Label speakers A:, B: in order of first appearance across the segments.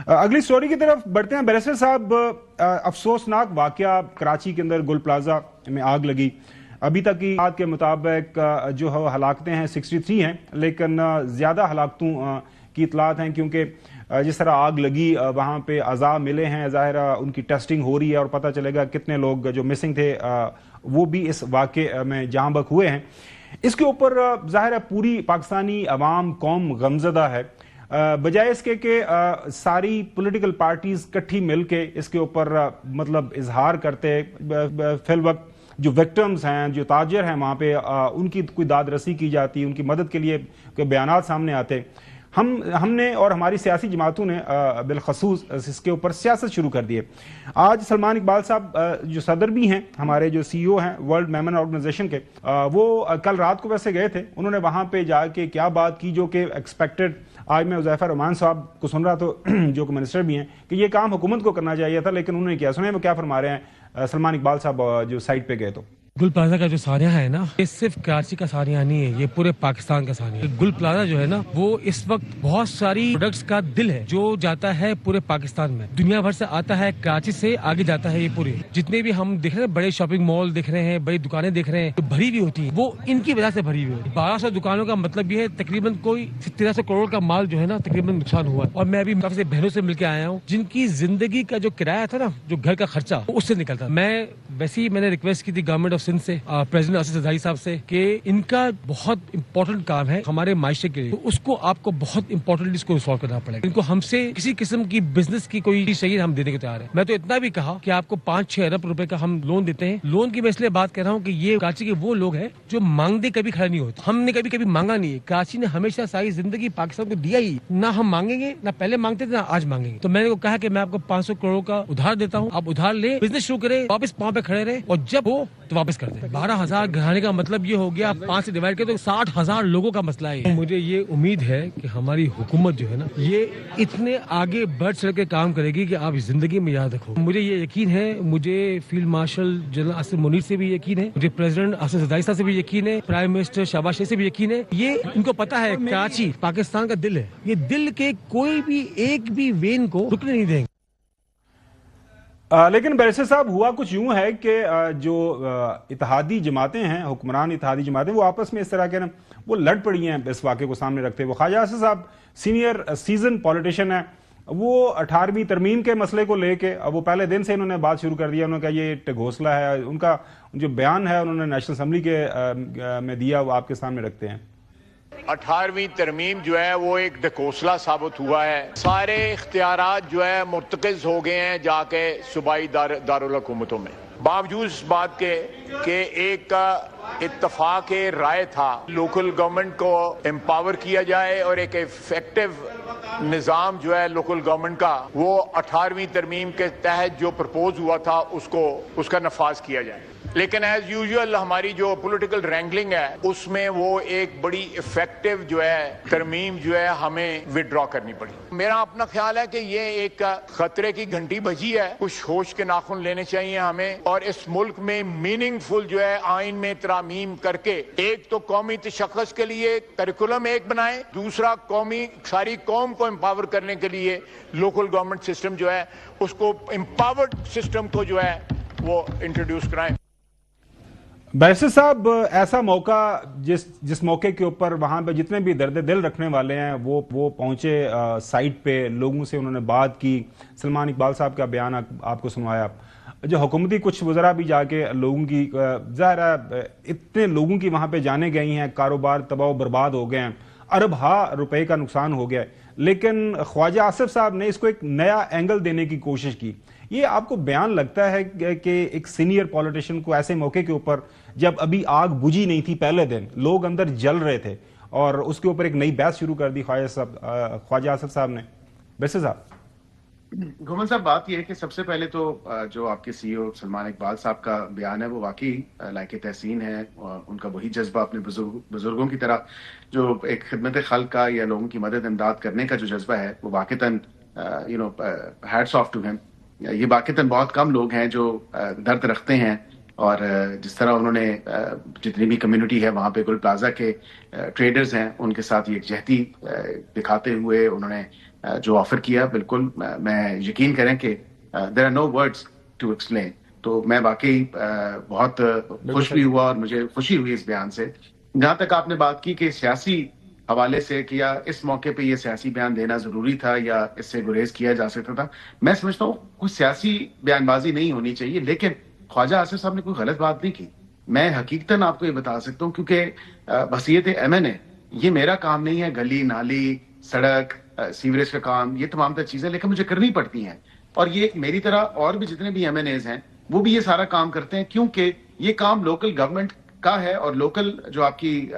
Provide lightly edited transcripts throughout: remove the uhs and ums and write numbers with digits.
A: اگلی سٹوری کی طرف بڑھتے ہیں بیرسٹر صاحب. افسوسناک واقعہ کراچی کے اندر گل پلازا میں آگ لگی. ابھی تک کی بات کے مطابق جو ہلاکتیں ہیں 63 ہیں، لیکن زیادہ ہلاکتوں کی اطلاعات ہیں کیونکہ جس طرح آگ لگی وہاں پہ اعضاء ملے ہیں. ظاہر ان کی ٹیسٹنگ ہو رہی ہے اور پتہ چلے گا کتنے لوگ جو مسنگ تھے وہ بھی اس واقعے میں جاں بحق ہوئے ہیں. اس کے اوپر ظاہر پوری پاکستانی عوام قوم غمزدہ ہے. بجائے اس کے کہ ساری پولیٹیکل پارٹیز کٹھی مل کے اس کے اوپر مطلب اظہار کرتے، فی الوقت جو وکٹمز ہیں، جو تاجر ہیں وہاں پہ، ان کی کوئی داد رسی کی جاتی، ان کی مدد کے لیے کوئی بیانات سامنے آتے. ہم نے اور ہماری سیاسی جماعتوں نے بالخصوص اس کے اوپر سیاست شروع کر دی ہے. آج سلمان اقبال صاحب جو صدر بھی ہیں، ہمارے جو سی او ہیں ورلڈ میمن آرگنائزیشن کے، وہ کل رات کو ویسے گئے تھے. انہوں نے وہاں پہ جا کے کیا بات کی جو کہ ایکسپیکٹڈ. آج میں حذیفہ رحمان صاحب کو سن رہا تو جو کہ منسٹر بھی ہیں کہ یہ کام حکومت کو کرنا چاہیے تھا، لیکن انہوں نے کیا. سنیں وہ کیا فرما رہے ہیں سلمان اقبال صاحب جو سائٹ پہ گئے. تو
B: گل پلازا کا جو سانحہ ہے نا، یہ صرف کراچی کا سانحہ نہیں ہے، یہ پورے پاکستان کا سانحہ ہے. گل پلازا جو ہے نا، وہ اس وقت بہت ساری پروڈکٹس کا دل ہے جو جاتا ہے پورے پاکستان میں. دنیا بھر سے آتا ہے، کراچی سے آگے جاتا ہے. یہ پورے جتنے بھی ہم دیکھ رہے ہیں، بڑے شاپنگ مال دیکھ رہے ہیں، بڑی دکانیں دیکھ رہے ہیں، جو بھری ہوئی ہوتی ہیں وہ ان کی وجہ سے بھری ہوئی ہے. 1200 دکانوں کا مطلب یہ ہے تقریباً کوئی 1300 کروڑ کا مال جو ہے نا تقریباً نقصان ہوا ہے. اور میں ابھی کافی بہنوں سے مل کے آیا ہوں جن کی زندگی کا جو کرایہ تھا نا، جو گھر کا خرچہ، اس سے نکلتا. میں نے ریکویسٹ کی تھی گورنمنٹ آف سندھ سے، پریزیڈنٹ اسد زرداری صاحب سے، کہ ان کا بہت امپورٹنٹ کام ہے ہمارے معاشرے کے لیے، تو اس کو آپ کو بہت امپورٹنٹلی اس کو ریسالو کرنا پڑے گا. ان کو ہم سے کسی قسم کی بزنس کی کوئی چیز چاہیے، ہم دینے کو تیار ہیں. میں تو اتنا بھی کہا کہ آپ کو 5-6 ارب روپے کا ہم لون دیتے ہیں. لون کی میں اس لیے بات کر رہا ہوں کہ یہ کراچی کے وہ لوگ ہیں جو مانگتے کبھی کھڑے نہیں ہوتے. ہم نے کبھی مانگا نہیں ہے. کراچی نے ہمیشہ ساری زندگی پاکستان کو دیا ہی. نہ ہم مانگیں گے، نہ پہلے مانگتے تھے، نہ آج مانگیں گے. تو میں نے کہا کہ میں آپ کو 500 کروڑ کا ادھار دیتا ہوں، آپ ادھار لیں، بزنس شروع کریں، واپس پاؤں پہ کھڑے رہے، اور جب ہو تو واپس کر دیں. 12,000 گھرانے کا مطلب یہ ہو گیا، 5 سے ڈیوائڈ کرے تو 60,000 لوگوں کا مسئلہ ہے. مجھے یہ امید ہے کہ ہماری حکومت جو ہے نا، یہ اتنے آگے بڑھ چڑھ کے کام کرے گی کہ آپ زندگی میں یاد رکھو. مجھے یہ یقین ہے، مجھے field marshal general Asif Munir سے بھی یقین ہے، مجھے پریزیڈنٹ اسد زرداری صاحب سے بھی یقین ہے، پرائم منسٹر شہباز شریف سے بھی یقین ہے. یہ ان کو پتا ہے کراچی پاکستان کا دل ہے. یہ دل کے کوئی بھی ایک بھی وین کو رکنے نہیں دیں گے.
A: لیکن بیرسٹر صاحب ہوا کچھ یوں ہے کہ جو اتحادی جماعتیں ہیں، حکمران اتحادی جماعتیں، وہ آپس میں اس طرح کے نا وہ لڑ پڑی ہیں اس واقعے کو سامنے رکھتے ہوئے. خواجہ آصف صاحب سینئر سیزن پولیٹیشین ہیں، وہ 18ویں ترمیم کے مسئلے کو لے کے وہ پہلے دن سے انہوں نے بات شروع کر دیا. انہوں نے کہا یہ ایک گھوسلہ ہے. ان کا جو بیان ہے انہوں نے نیشنل اسمبلی کے میں دیا، وہ آپ کے سامنے رکھتے ہیں.
C: 18ویں ترمیم جو ہے وہ ایک ڈھکوسلہ ثابت ہوا ہے. سارے اختیارات جو ہے مرتکز ہو گئے ہیں جا کے صوبائی دارالحکومتوں میں، باوجود اس بات کے کہ ایک اتفاق رائے تھا لوکل گورنمنٹ کو امپاور کیا جائے اور ایک ایفیکٹو نظام جو ہے لوکل گورنمنٹ کا، وہ 18ویں ترمیم کے تحت جو پرپوز ہوا تھا اس کا نفاذ کیا جائے. لیکن ایز یوزول ہماری جو پولیٹیکل رینگلنگ ہے اس میں وہ ایک بڑی افیکٹو جو ہے ترمیم جو ہے ہمیں وڈرا کرنی پڑی. میرا اپنا خیال ہے کہ یہ ایک خطرے کی گھنٹی بجی ہے. کچھ ہوش کے ناخن لینے چاہیے ہمیں، اور اس ملک میں میننگ فل جو ہے آئین میں ترامیم کر کے، ایک تو قومی تشخص کے لیے کریکولم ایک بنائیں، دوسرا ساری قوم کو امپاور کرنے کے لیے لوکل گورنمنٹ سسٹم جو ہے اس کو امپاورڈ سسٹم کو جو ہے وہ انٹروڈیوس کرائیں.
A: بیرسٹر صاحب ایسا موقع جس موقع کے اوپر وہاں پہ جتنے بھی درد دل رکھنے والے ہیں وہ پہنچے سائٹ پہ، لوگوں سے انہوں نے بات کی. سلمان اقبال صاحب کا بیان آپ کو سنوایا. جو حکومتی کچھ وزراء بھی جا کے لوگوں کی، ظاہر ہے اتنے لوگوں کی وہاں پہ جانے گئی ہیں، کاروبار تباہ و برباد ہو گئے ہیں، ارب روپے کا نقصان ہو گیا ہے. لیکن خواجہ آصف صاحب نے اس کو ایک نیا اینگل دینے کی کوشش کی. یہ آپ کو بیان لگتا ہے کہ ایک سینئر پولیٹیشین کو ایسے موقع کے اوپر، جب ابھی آگ بجھی نہیں تھی، پہلے دن لوگ اندر جل رہے تھے، اور اس کے اوپر ایک نئی بحث شروع کر دی خواجہ آصف صاحب نے؟ بیرسٹر صاحب.
D: گھومن صاحب، بات یہ ہے کہ سب سے پہلے تو جو آپ کے سی او سلمان اقبال صاحب کا بیان ہے وہ واقعی لائق تحسین ہے. ان کا وہی جذبہ اپنے بزرگوں کی طرح جو ایک خدمت خلق کا یا لوگوں کی مدد امداد کرنے کا جو جذبہ ہے، وہ واقعتاً ہیٹس آف ٹو ہم. یہ واقعتاً بہت کم لوگ ہیں جو درد رکھتے ہیں، اور جس طرح انہوں نے جتنی بھی کمیونٹی ہے وہاں پہ گل پلازا کے ٹریڈرز ہیں ان کے ساتھ یکجہتی دکھاتے ہوئے انہوں نے جو آفر کیا بالکل میں یقین کریں کہ there are no words to explain. تو میں واقعی بہت خوش بھی ہوا اور مجھے خوشی ہوئی اس بیان سے. جہاں تک آپ نے بات کی کہ سیاسی حوالے سے کیا اس موقع پہ یہ سیاسی بیان دینا ضروری تھا یا اس سے گریز کیا جا سکتا تھا, میں سمجھتا ہوں کوئی سیاسی بیان بازی نہیں ہونی چاہیے, لیکن خواجہ آصف صاحب نے کوئی غلط بات نہیں کی. میں حقیقتاً آپ کو یہ بتا سکتا ہوں کیونکہ بحیثیت ایم این اے یہ میرا کام نہیں ہے, گلی نالی سڑک سیوریج کا کام, یہ تمام تر چیزیں لیکن مجھے کرنی پڑتی ہیں. اور یہ میری طرح اور بھی جتنے بھی ایم این ایز ہیں وہ بھی یہ سارا کام کرتے ہیں, کیونکہ یہ کام لوکل گورنمنٹ کا ہے اور لوکل جو آپ کی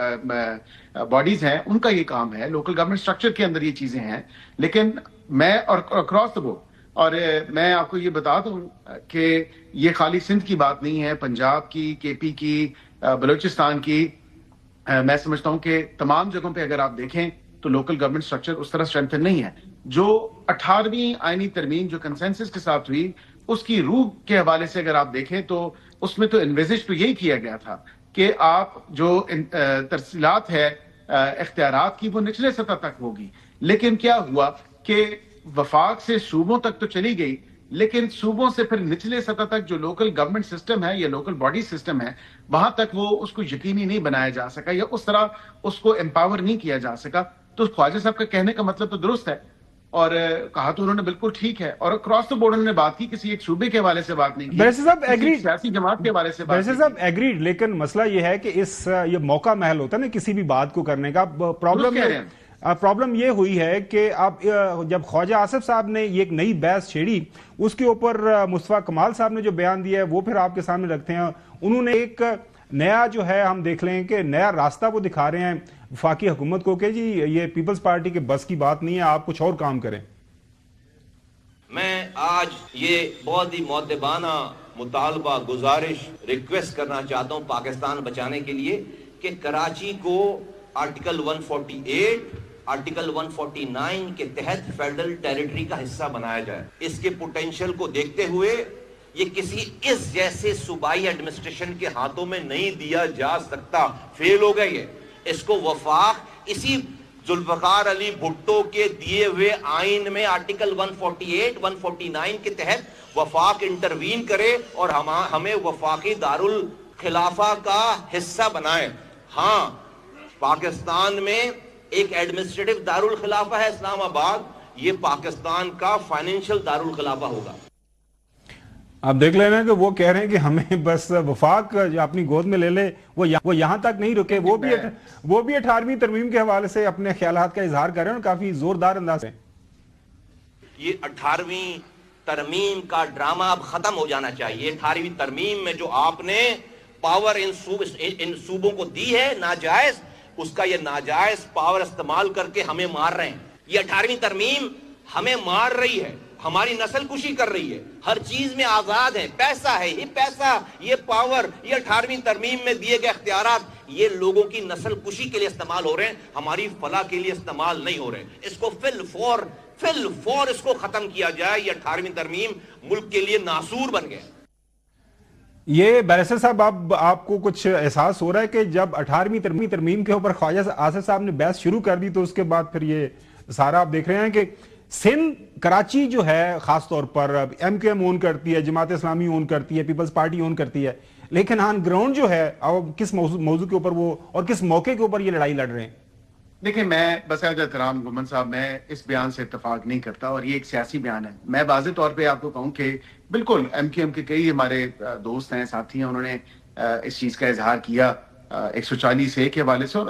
D: باڈیز ہیں ان کا یہ کام ہے, لوکل گورنمنٹ اسٹرکچر کے اندر یہ چیزیں ہیں. لیکن میں اور اکراس دا بورڈ, اور میں آپ کو یہ بتا دوں کہ یہ خالی سندھ کی بات نہیں ہے, پنجاب کی, کے پی کی, بلوچستان کی, میں سمجھتا ہوں کہ تمام جگہوں پہ اگر آپ دیکھیں تو لوکل گورنمنٹ اسٹرکچر اس طرح اسٹرینتھن نہیں ہے. جو 18ویں آئینی ترمیم جو کنسنسس کے ساتھ ہوئی اس کی روح کے حوالے سے اگر آپ دیکھیں تو اس میں تو انویزج تو یہی کیا گیا تھا کہ آپ جو ترسیلات ہے اختیارات کی وہ نچلے سطح تک ہوگی. لیکن کیا ہوا کہ وفاق سے صوبوں تک تو چلی گئی, لیکن صوبوں سے پھر نچلے سطح تک جو لوکل گورنمنٹ سسٹم ہے یا لوکل باڈی سسٹم ہے وہاں تک وہ اس کو یقینی نہیں بنایا جا سکا یا اس طرح اس کو امپاور نہیں کیا جا سکا. تو خواجہ صاحب کا کہنے کا مطلب تو درست ہے اور کہا تو انہوں نے بالکل ٹھیک ہے, اور اکراس دا بورڈ انہوں نے بات کی, کسی ایک صوبے کے حوالے سے بات نہیں کی,
A: بیرسٹر صاحب ایگریڈ,
D: سیاسی جماعت کے حوالے سے بات.
A: بیرسٹر صاحب ایگریڈ, لیکن مسئلہ یہ ہے کہ یہ موقع محل ہوتا ہے نا کسی بھی بات کو کرنے کا. پرابلم یہ ہوئی ہے کہ اب جب خواجہ آصف صاحب نے یہ ایک نئی بحث چھیڑی اس کے اوپر مصطفیٰ کمال صاحب نے جو بیان دیا ہے وہ پھر آپ کے سامنے رکھتے ہیں. انہوں نے ایک نیا جو ہے ہم دیکھ لیں کہ نیا راستہ وہ دکھا رہے ہیں وفاقی حکومت کو کہ جی یہ پیپلز پارٹی کے بس کی بات نہیں ہے, آپ کچھ اور کام کریں.
E: میں آج یہ بہت ہی مؤدبانہ مطالبہ گزارش ریکویسٹ کرنا چاہتا ہوں پاکستان بچانے کے لیے کہ کراچی کو آرٹیکل 148 آرٹیکل 149 کے تحت فیڈرل ٹیریٹری کا حصہ بنایا جائے. اس کے پوٹینشیل کو دیکھتے ہوئے یہ کسی اس جیسے صوبائی ایڈمنسٹریشن کے ہاتھوں میں نہیں دیا جا سکتا, فیل ہو گئی ہے. اس کو وفاق اسی ذوالفقار علی بھٹو کے دیے ہوئے آئین میں آرٹیکل 148 149 کے تحت وفاق انٹروین کرے اور ہمیں وفاقی دارالخلافہ کا حصہ بنائے. ہاں, پاکستان میں ایک ایڈمنسٹریٹو دارالخلافہ ہے اسلام آباد, یہ پاکستان کا فائنینشل دارالخلافہ ہوگا.
A: آپ دیکھ لینا کہ وہ کہہ رہے ہیں کہ ہمیں بس وفاق جو اپنی گود میں لے لے, وہ یہاں تک نہیں رکے, وہ بھی 18ویں ترمیم کے حوالے سے اپنے خیالات کا اظہار کر رہے ہیں اور کافی زوردار انداز سے.
E: یہ 18ویں ترمیم کا ڈرامہ اب ختم ہو جانا چاہیے. 18ویں ترمیم میں جو آپ نے پاور ان صوبوں کو دی ہے ناجائز, اس کا یہ ناجائز پاور استعمال کر کے ہمیں مار رہے ہیں. یہ 18ویں ترمیم ہمیں مار رہی ہے, ہماری نسل کشی کر رہی ہے, ہر چیز میں آزاد ہے, پیسہ ہے, یہ پیسہ, یہ پاور, یہ 18ویں ترمیم میں دیے گئے اختیارات یہ لوگوں کی نسل کشی کے لیے استعمال ہو رہے ہیں, ہماری فلاح کے لیے استعمال نہیں ہو رہے ہیں. اس کو فی الفور اس کو ختم کیا جائے. یہ 18ویں ترمیم ملک کے لیے ناسور بن گئے.
A: یہ بیرسٹر صاحب اب آپ کو کچھ احساس ہو رہا ہے کہ جب 18ویں ترمیم کے اوپر خواجہ آصف صاحب نے بحث شروع کر دی تو اس کے بعد پھر یہ سارا آپ دیکھ رہے ہیں کہ سندھ کراچی جو ہے خاص طور پر ایم کیو ایم اون کرتی ہے, جماعت اسلامی اون کرتی ہے, پیپلز پارٹی اون کرتی ہے, لیکن آن گراؤنڈ جو ہے اب کس موضوع کے اوپر وہ اور کس موقع کے اوپر یہ لڑائی لڑ رہے ہیں.
D: دیکھیں, میں بس احترام گمن صاحب, میں اس بیان سے اتفاق نہیں کرتا اور یہ ایک سیاسی بیان ہے. میں واضح طور پہ آپ کو کہوں کہ بالکل ایم کیو ایم کے کئی ہمارے دوست ہیں, ساتھی ہیں, انہوں نے اس چیز کا اظہار کیا 140A کے حوالے سے, اور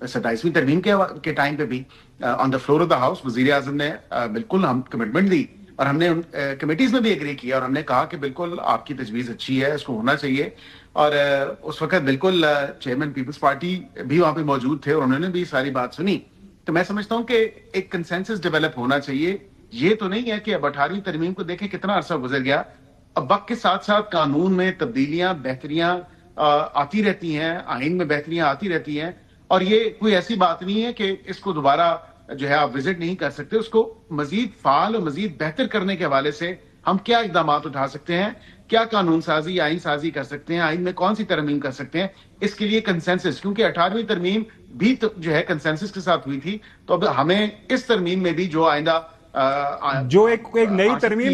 D: 27ویں ترمیم کے ٹائم پہ بھی on the floor of the house وزیر اعظم نے بالکل ہم کمٹمنٹ دی اور ہم نے کمیٹیز میں بھی ایگری کیا اور ہم نے کہا کہ بالکل آپ کی تجویز اچھی ہے, اس کو ہونا چاہیے. اور اس وقت بالکل چیئرمین پیپلز پارٹی بھی وہاں پہ موجود تھے اور انہوں نے بھی ساری بات سنی. تو میں سمجھتا ہوں کہ ایک کنسنسس ڈیولپ ہونا چاہیے. یہ تو نہیں ہے کہ اب 18ویں ترمیم کو دیکھیں کتنا عرصہ گزر گیا, اب وقت کے ساتھ ساتھ قانون میں تبدیلیاں بہتریاں آتی رہتی ہیں, آئین میں بہتریاں آتی رہتی ہیں, اور یہ کوئی ایسی بات نہیں ہے کہ اس کو دوبارہ جو ہے آپ وزٹ نہیں کر سکتے. اس کو مزید فعال اور مزید بہتر کرنے کے حوالے سے ہم کیا اقدامات اٹھا سکتے ہیں, کیا قانون سازی, آئین سازی کر سکتے ہیں, آئین میں کون سی ترمیم کر سکتے ہیں, اس کے لیے کنسنسس, کیونکہ 18ویں ترمیم بھی جو ہے کنسنسس کے ساتھ ہوئی تھی, تو اب ہمیں اس ترمیم میں بھی جو آئندہ
A: جو ایک نئی ترمیم